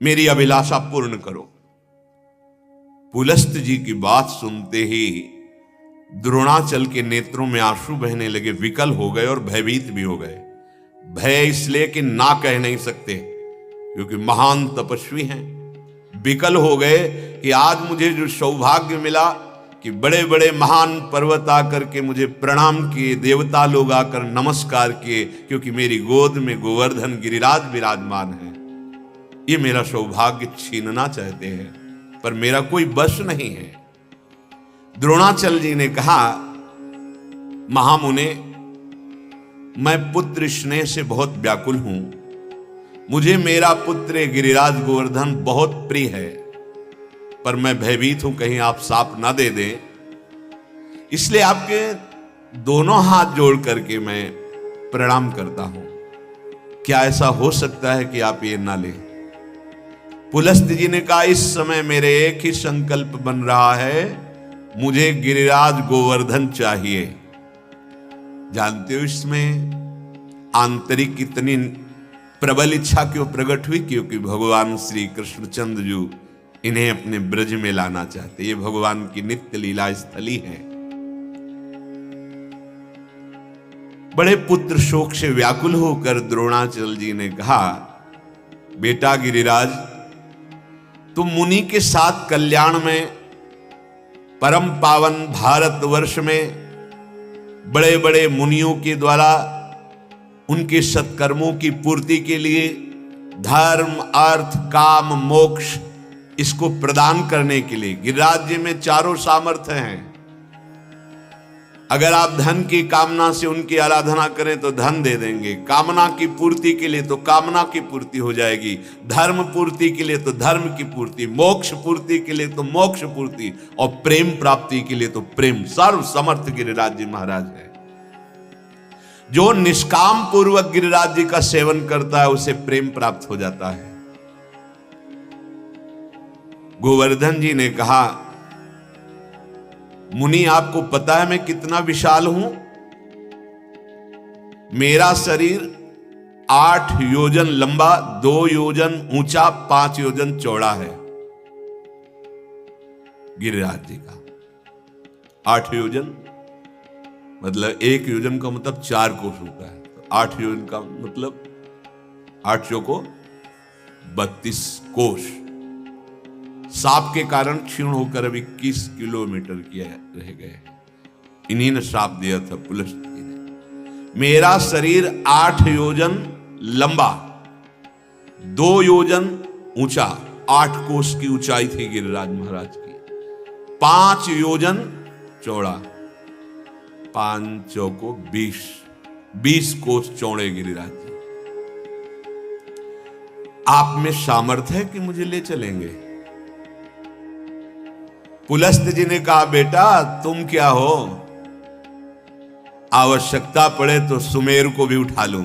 मेरी अभिलाषा पूर्ण करो। पुलस्त जी की बात सुनते ही द्रोणाचल के नेत्रों में आंसू बहने लगे, विकल हो गए और भयभीत भी हो गए। भय इसलिए कि ना कह नहीं सकते क्योंकि महान तपस्वी हैं। विकल हो गए कि आज मुझे जो सौभाग्य मिला कि बड़े बड़े महान पर्वत आकर के मुझे प्रणाम किए, देवता लोग आकर नमस्कार किए, क्योंकि मेरी गोद में गोवर्धन गिरिराज विराजमान है। ये मेरा सौभाग्य छीनना चाहते हैं, पर मेरा कोई बस नहीं है। द्रोणाचल जी ने कहा, महामुने, मैं पुत्र स्नेह से बहुत व्याकुल हूं। मुझे मेरा पुत्र गिरिराज गोवर्धन बहुत प्रिय है, पर मैं भयभीत हूं कहीं आप साप ना दे दें। इसलिए आपके दोनों हाथ जोड़ करके मैं प्रणाम करता हूं। क्या ऐसा हो सकता है कि आप ये ना लें? पुलस्त जी ने कहा, इस समय मेरे एक ही संकल्प बन रहा है, मुझे गिरिराज गोवर्धन चाहिए। जानते हो इसमें आंतरिक कितनी प्रबल इच्छा क्यों प्रकट हुई? क्योंकि भगवान श्री कृष्णचंद्र जी इन्हें अपने ब्रज में लाना चाहते। ये भगवान की नित्य लीला स्थली है। बड़े पुत्र शोक से व्याकुल होकर द्रोणाचल जी ने कहा, बेटा गिरिराज, तुम मुनि के साथ कल्याण में, परम पावन भारतवर्ष में बड़े बड़े मुनियों के द्वारा उनके सत्कर्मों की पूर्ति के लिए धर्म, अर्थ, काम, मोक्ष इसको प्रदान करने के लिए गिरिराज जी में चारों सामर्थ्य हैं। अगर आप धन की कामना से उनकी आराधना करें तो धन दे देंगे, कामना की पूर्ति के लिए तो कामना की पूर्ति हो जाएगी, धर्म पूर्ति के लिए तो धर्म की पूर्ति, मोक्ष पूर्ति के लिए तो मोक्ष पूर्ति, और प्रेम प्राप्ति के लिए तो प्रेम। सर्व समर्थ गिरिराज जी महाराज है। जो निष्काम पूर्वक गिरिराज जी का सेवन करता है उसे प्रेम प्राप्त हो जाता है। गोवर्धन जी ने कहा, मुनि आपको पता है मैं कितना विशाल हूं? मेरा शरीर 8 योजन लंबा, 2 योजन ऊंचा, 5 योजन चौड़ा है। गिरिराज जी का 8 योजन मतलब 1 योजन का मतलब 4 कोस होता है, तो 8 योजन का मतलब 8 चौको 32 कोस। सांप के कारण क्षीण होकर अब 21 किलोमीटर किया रह गए। इन्हीं ने श्राप दिया था पुलस्त जी ने। मेरा शरीर 8 योजन लंबा, 2 योजन ऊंचा, 8 कोस की ऊंचाई थी गिरिराज महाराज की, 5 योजन चौड़ा, 5 चौको 20 कोस चौड़े गिरिराज जी। आप में सामर्थ्य है कि मुझे ले चलेंगे? पुलस्त जी ने कहा, बेटा तुम क्या हो, आवश्यकता पड़े तो सुमेर को भी उठा लूं।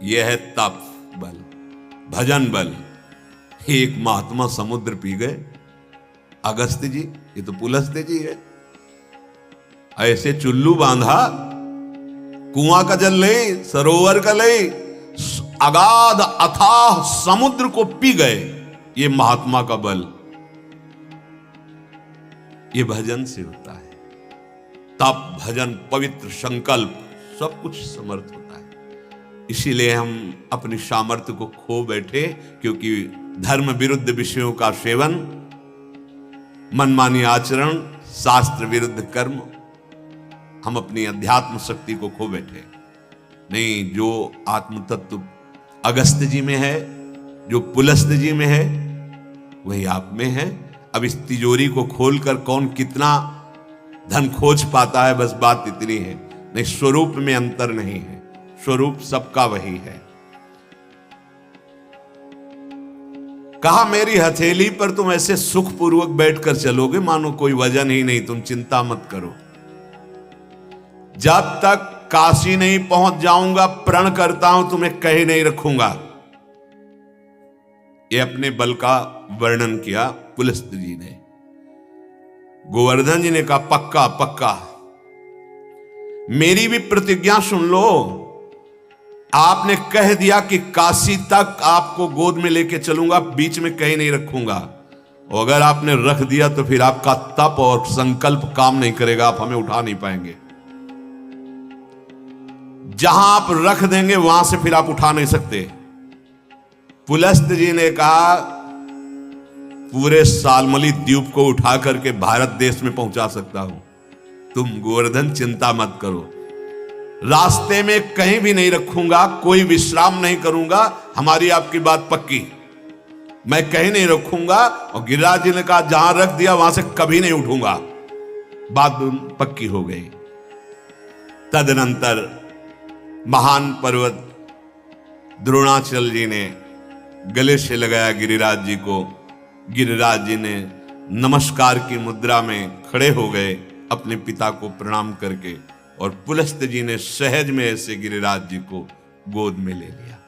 यह है तप बल, भजन बल। एक महात्मा समुद्र पी गए, अगस्त्य जी, ये तो पुलस्त जी है। ऐसे चुल्लू बांधा, कुआं का जल ले, सरोवर का ले, अगाध अथाह समुद्र को पी गए। ये महात्मा का बल, ये भजन से होता है। तप, भजन, पवित्र संकल्प, सब कुछ समर्थ होता है। इसीलिए हम अपनी सामर्थ्य को खो बैठे, क्योंकि धर्म विरुद्ध विषयों का सेवन, मनमानी आचरण, शास्त्र विरुद्ध कर्म, हम अपनी अध्यात्म शक्ति को खो बैठे। नहीं, जो आत्म तत्व अगस्त्य जी में है, जो पुलस्त जी में है, वही आप में है। अब इस तिजोरी को खोलकर कौन कितना धन खोज पाता है, बस बात इतनी है। नहीं, स्वरूप में अंतर नहीं है, स्वरूप सबका वही है। कहा, मेरी हथेली पर तुम ऐसे सुखपूर्वक बैठकर चलोगे मानो कोई वजन ही नहीं, तुम चिंता मत करो। जब तक काशी नहीं पहुंच जाऊंगा, प्रण करता हूं तुम्हें कहीं नहीं रखूंगा। ये अपने बल का वर्णन किया पुलस्त जी ने। गोवर्धन जी ने कहा, पक्का पक्का, मेरी भी प्रतिज्ञा सुन लो। आपने कह दिया कि काशी तक आपको गोद में लेके चलूंगा, बीच में कहीं नहीं रखूंगा। और अगर आपने रख दिया तो फिर आपका तप और संकल्प काम नहीं करेगा, आप हमें उठा नहीं पाएंगे। जहां आप रख देंगे वहां से फिर आप उठा नहीं सकते। पुलस्त जी ने कहा पूरे सालमली द्वीप को उठा करके भारत देश में पहुंचा सकता हूं, तुम गोवर्धन चिंता मत करो। रास्ते में कहीं भी नहीं रखूंगा, कोई विश्राम नहीं करूंगा, हमारी आपकी बात पक्की, मैं कहीं नहीं रखूंगा। और गिरिराज जी ने कहा जहां रख दिया वहां से कभी नहीं उठूंगा, बात पक्की हो गई। तदनंतर महान पर्वत द्रोणाचल जी ने गले से लगाया गिरिराज जी को। गिरिराज जी ने नमस्कार की मुद्रा में खड़े हो गए अपने पिता को प्रणाम करके, और पुलस्त जी ने सहज में ऐसे गिरिराज जी को गोद में ले लिया।